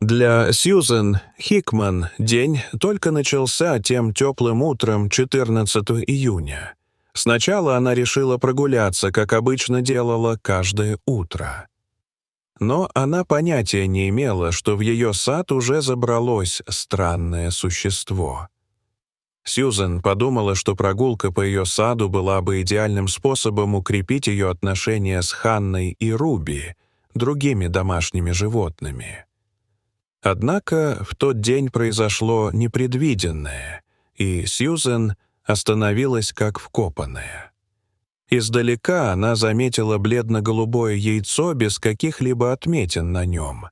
Для Сьюзен Хикман день только начался тем теплым утром 14 июня. Сначала она решила прогуляться, как обычно делала каждое утро. Но она понятия не имела, что в ее сад уже забралось странное существо. Сьюзен подумала, что прогулка по ее саду была бы идеальным способом укрепить ее отношения с Ханной и Руби, другими домашними животными. Однако в тот день произошло непредвиденное, и Сьюзен остановилась как вкопанная. Издалека она заметила бледно-голубое яйцо без каких-либо отметин на нем.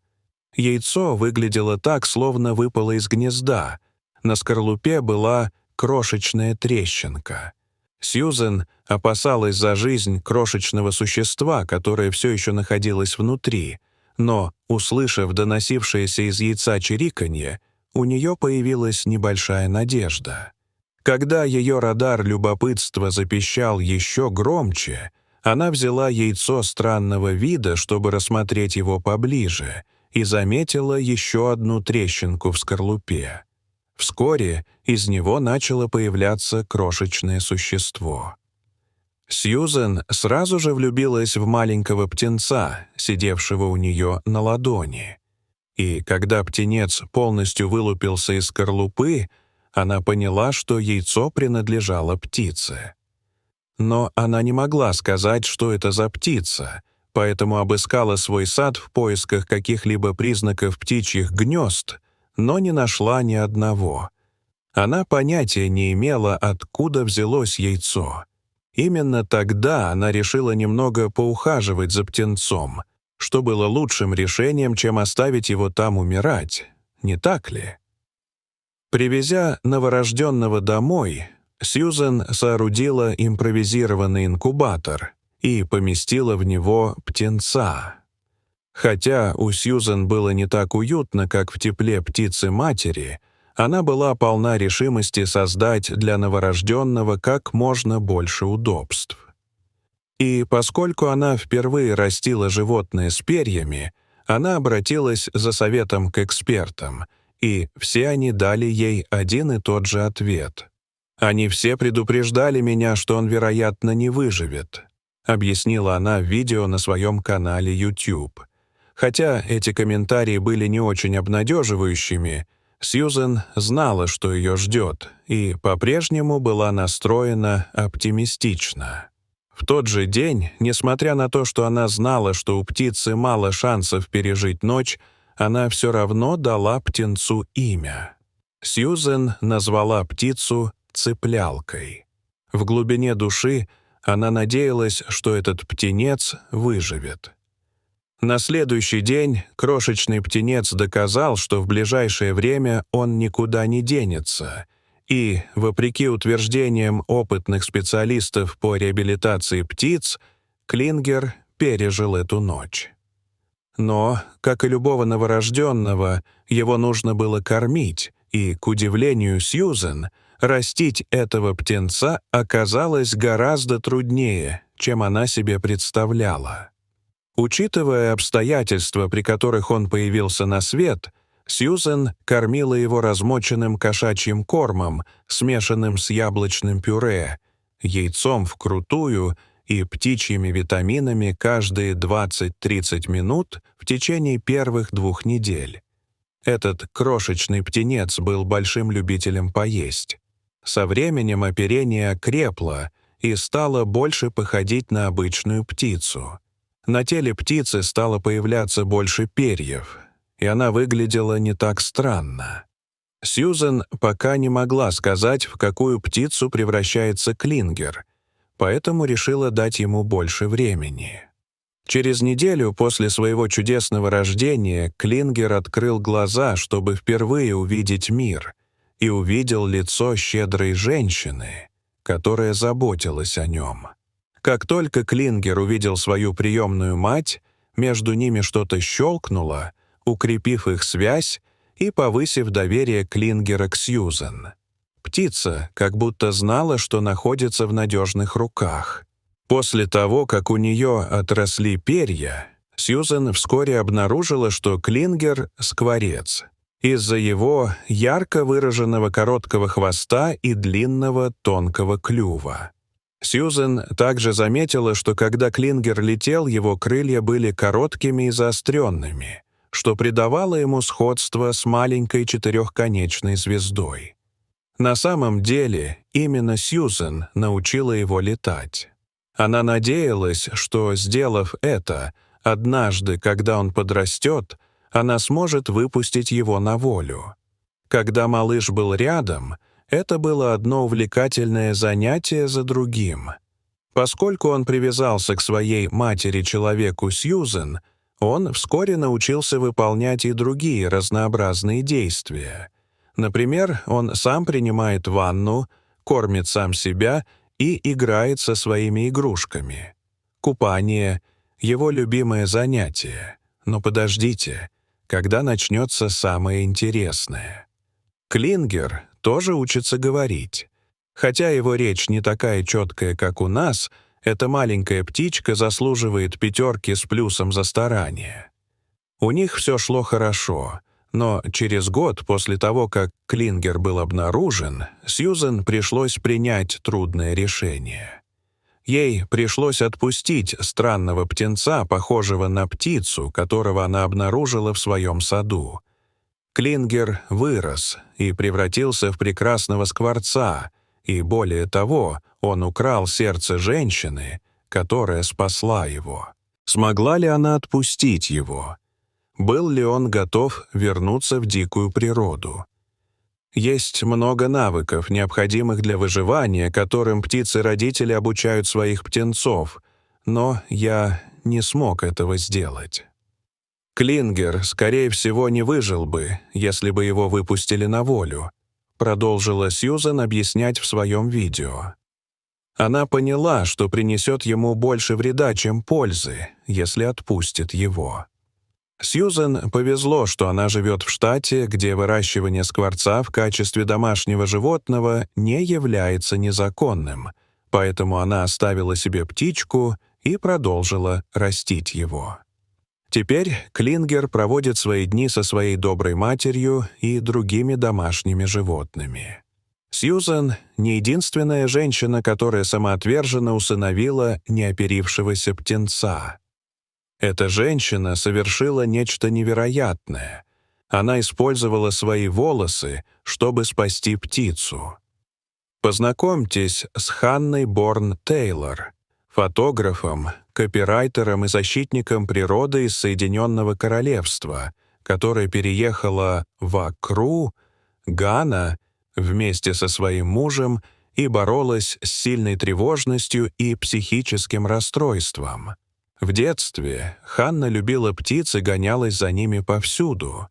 Яйцо выглядело так, словно выпало из гнезда. На скорлупе была крошечная трещинка. Сьюзен опасалась за жизнь крошечного существа, которое все еще находилось внутри, но, услышав доносившееся из яйца чириканье, у нее появилась небольшая надежда. Когда ее радар любопытства запищал еще громче, она взяла яйцо странного вида, чтобы рассмотреть его поближе, и заметила еще одну трещинку в скорлупе. Вскоре из него начало появляться крошечное существо. Сьюзен сразу же влюбилась в маленького птенца, сидевшего у нее на ладони. И когда птенец полностью вылупился из скорлупы, она поняла, что яйцо принадлежало птице. Но она не могла сказать, что это за птица, поэтому обыскала свой сад в поисках каких-либо признаков птичьих гнезд, но не нашла ни одного. Она понятия не имела, откуда взялось яйцо. Именно тогда она решила немного поухаживать за птенцом, что было лучшим решением, чем оставить его там умирать, не так ли? Привезя новорожденного домой, Сьюзен соорудила импровизированный инкубатор и поместила в него птенца. Хотя у Сьюзен было не так уютно, как в тепле птицы-матери, она была полна решимости создать для новорожденного как можно больше удобств. И поскольку она впервые растила животное с перьями, она обратилась за советом к экспертам, и все они дали ей один и тот же ответ. «Они все предупреждали меня, что он, вероятно, не выживет», объяснила она в видео на своем канале YouTube. Хотя эти комментарии были не очень обнадеживающими, Сьюзен знала, что ее ждет, и по-прежнему была настроена оптимистично. В тот же день, несмотря на то, что она знала, что у птицы мало шансов пережить ночь, она все равно дала птенцу имя. Сьюзен назвала птицу «цыплялкой». В глубине души она надеялась, что этот птенец выживет. На следующий день крошечный птенец доказал, что в ближайшее время он никуда не денется, и, вопреки утверждениям опытных специалистов по реабилитации птиц, Клингер пережил эту ночь. Но, как и любого новорожденного, его нужно было кормить, и, к удивлению Сьюзен, растить этого птенца оказалось гораздо труднее, чем она себе представляла. Учитывая обстоятельства, при которых он появился на свет, Сьюзен кормила его размоченным кошачьим кормом, смешанным с яблочным пюре, яйцом вкрутую и птичьими витаминами каждые 20-30 минут в течение первых 2 недель. Этот крошечный птенец был большим любителем поесть. Со временем оперение окрепло и стало больше походить на обычную птицу. На теле птицы стало появляться больше перьев, и она выглядела не так странно. Сьюзен пока не могла сказать, в какую птицу превращается Клингер, поэтому решила дать ему больше времени. Через неделю после своего чудесного рождения Клингер открыл глаза, чтобы впервые увидеть мир, и увидел лицо щедрой женщины, которая заботилась о нем. Как только Клингер увидел свою приемную мать, между ними что-то щелкнуло, укрепив их связь и повысив доверие Клингера к Сьюзен. Птица как будто знала, что находится в надежных руках. После того, как у нее отросли перья, Сьюзен вскоре обнаружила, что Клингер — скворец, из-за его ярко выраженного короткого хвоста и длинного тонкого клюва. Сьюзен также заметила, что когда Клингер летел, его крылья были короткими и заостренными, что придавало ему сходство с маленькой четырехконечной звездой. На самом деле, именно Сьюзен научила его летать. Она надеялась, что, сделав это, однажды, когда он подрастет, она сможет выпустить его на волю. Когда малыш был рядом, это было одно увлекательное занятие за другим. Поскольку он привязался к своей матери-человеку Сьюзен, он вскоре научился выполнять и другие разнообразные действия. Например, он сам принимает ванну, кормит сам себя и играет со своими игрушками. Купание — его любимое занятие. Но подождите, когда начнется самое интересное. Клингер тоже учится говорить. Хотя его речь не такая четкая, как у нас, эта маленькая птичка заслуживает 5 с плюсом за старание. У них все шло хорошо, но через год после того, как Клингер был обнаружен, Сьюзен пришлось принять трудное решение. Ей пришлось отпустить странного птенца, похожего на птицу, которого она обнаружила в своем саду. Клингер вырос и превратился в прекрасного скворца, и более того, он украл сердце женщины, которая спасла его. Смогла ли она отпустить его? Был ли он готов вернуться в дикую природу? Есть много навыков, необходимых для выживания, которым птицы-родители обучают своих птенцов, но я не смог этого сделать. Клингер, скорее всего, не выжил бы, если бы его выпустили на волю, продолжила Сьюзен объяснять в своем видео. Она поняла, что принесет ему больше вреда, чем пользы, если отпустит его. Сьюзен повезло, что она живет в штате, где выращивание скворца в качестве домашнего животного не является незаконным, поэтому она оставила себе птичку и продолжила растить его. Теперь Клингер проводит свои дни со своей доброй матерью и другими домашними животными. Сьюзен — не единственная женщина, которая самоотверженно усыновила неоперившегося птенца. Эта женщина совершила нечто невероятное. Она использовала свои волосы, чтобы спасти птицу. Познакомьтесь с Ханной Борн Тейлор, фотографом, копирайтером и защитником природы из Соединенного Королевства, которая переехала в Акру, Гана, вместе со своим мужем и боролась с сильной тревожностью и психическим расстройством. В детстве Ханна любила птиц и гонялась за ними повсюду.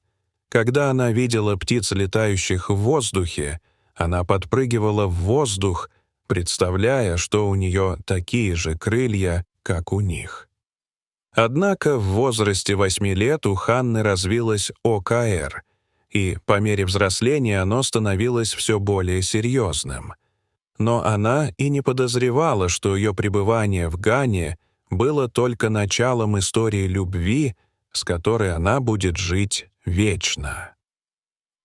Когда она видела птиц, летающих в воздухе, она подпрыгивала в воздух, представляя, что у нее такие же крылья, как у них. Однако в возрасте 8 лет у Ханны развилось ОКР, и по мере взросления оно становилось все более серьезным. Но она и не подозревала, что ее пребывание в Гане было только началом истории любви, с которой она будет жить вечно.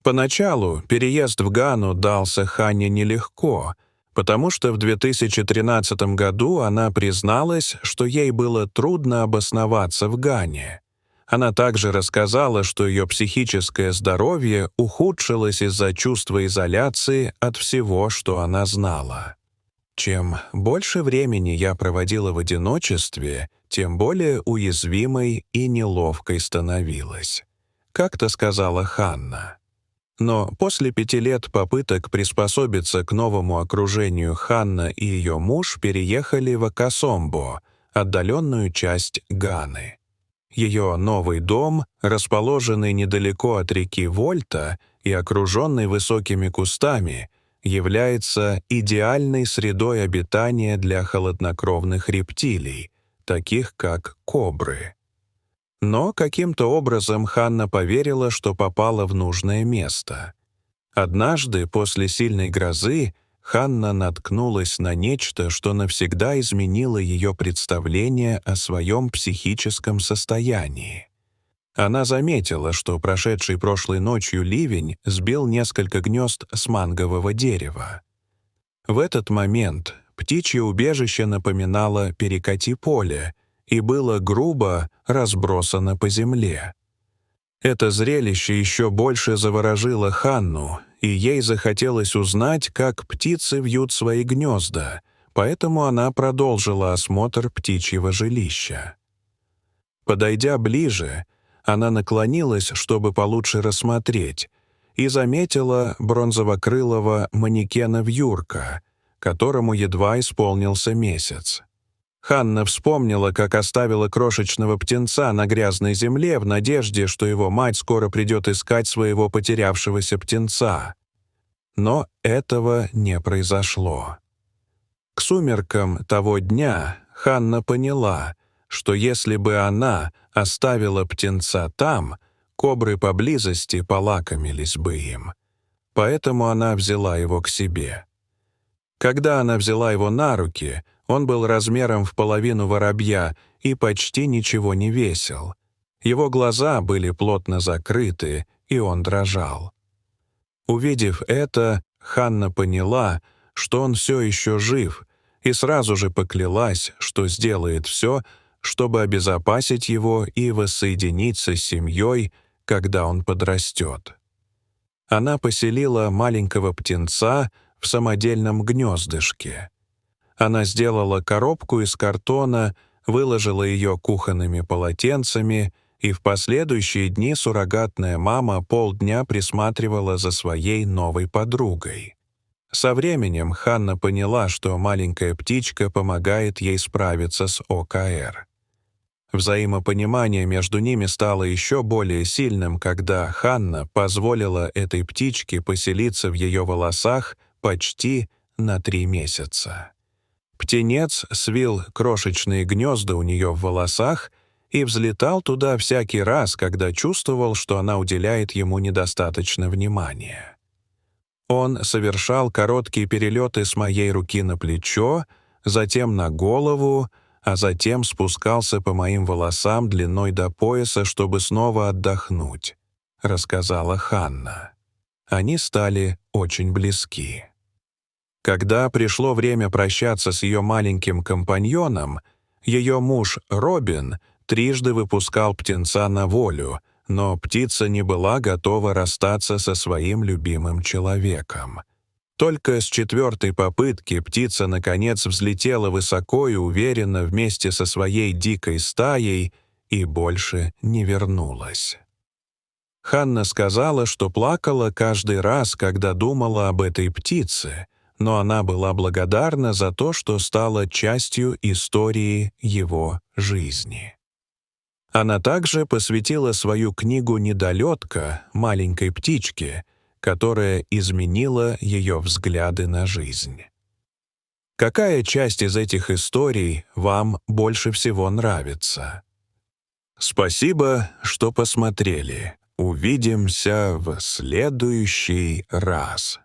Поначалу переезд в Гану дался Ханне нелегко, потому что в 2013 году она призналась, что ей было трудно обосноваться в Гане. Она также рассказала, что ее психическое здоровье ухудшилось из-за чувства изоляции от всего, что она знала. Чем больше времени я проводила в одиночестве, тем более уязвимой и неловкой становилась. Как-то сказала Ханна. Но после 5 лет попыток приспособиться к новому окружению Ханна и ее муж переехали в Акосомбо, отдаленную часть Ганы. Ее новый дом, расположенный недалеко от реки Вольта и окруженный высокими кустами, является идеальной средой обитания для холоднокровных рептилий, таких как кобры. Но каким-то образом Ханна поверила, что попала в нужное место. Однажды, после сильной грозы, Ханна наткнулась на нечто, что навсегда изменило ее представление о своем психическом состоянии. Она заметила, что прошедший прошлой ночью ливень сбил несколько гнезд с мангового дерева. В этот момент птичье убежище напоминало перекати поле и было грубо разбросано по земле. Это зрелище еще больше заворожило Ханну, и ей захотелось узнать, как птицы вьют свои гнезда, поэтому она продолжила осмотр птичьего жилища. Подойдя ближе, она наклонилась, чтобы получше рассмотреть, и заметила бронзово-крылого манекена-вьюрка, которому едва исполнился месяц. Ханна вспомнила, как оставила крошечного птенца на грязной земле в надежде, что его мать скоро придет искать своего потерявшегося птенца. Но этого не произошло. К сумеркам того дня Ханна поняла, что если бы она оставила птенца там, кобры поблизости полакомились бы им. Поэтому она взяла его к себе. Когда она взяла его на руки, он был размером в половину воробья и почти ничего не весил. Его глаза были плотно закрыты, и он дрожал. Увидев это, Ханна поняла, что он все еще жив, и сразу же поклялась, что сделает все, чтобы обезопасить его и воссоединиться с семьей, когда он подрастет. Она поселила маленького птенца в самодельном гнездышке. Она сделала коробку из картона, выложила ее кухонными полотенцами, и в последующие дни суррогатная мама полдня присматривала за своей новой подругой. Со временем Ханна поняла, что маленькая птичка помогает ей справиться с ОКР. Взаимопонимание между ними стало еще более сильным, когда Ханна позволила этой птичке поселиться в ее волосах почти на 3 месяца. Птенец свил крошечные гнезда у нее в волосах и взлетал туда всякий раз, когда чувствовал, что она уделяет ему недостаточно внимания. Он совершал короткие перелеты с моей руки на плечо, затем на голову, а затем спускался по моим волосам длиной до пояса, чтобы снова отдохнуть, рассказала Ханна. Они стали очень близки. Когда пришло время прощаться с ее маленьким компаньоном, ее муж Робин трижды выпускал птенца на волю, но птица не была готова расстаться со своим любимым человеком. Только с 4-й попытки птица, наконец, взлетела высоко и уверенно вместе со своей дикой стаей и больше не вернулась. Ханна сказала, что плакала каждый раз, когда думала об этой птице, но она была благодарна за то, что стала частью истории его жизни. Она также посвятила свою книгу «Недолетка» маленькой птичке, которая изменила ее взгляды на жизнь. Какая часть из этих историй вам больше всего нравится? Спасибо, что посмотрели. Увидимся в следующий раз.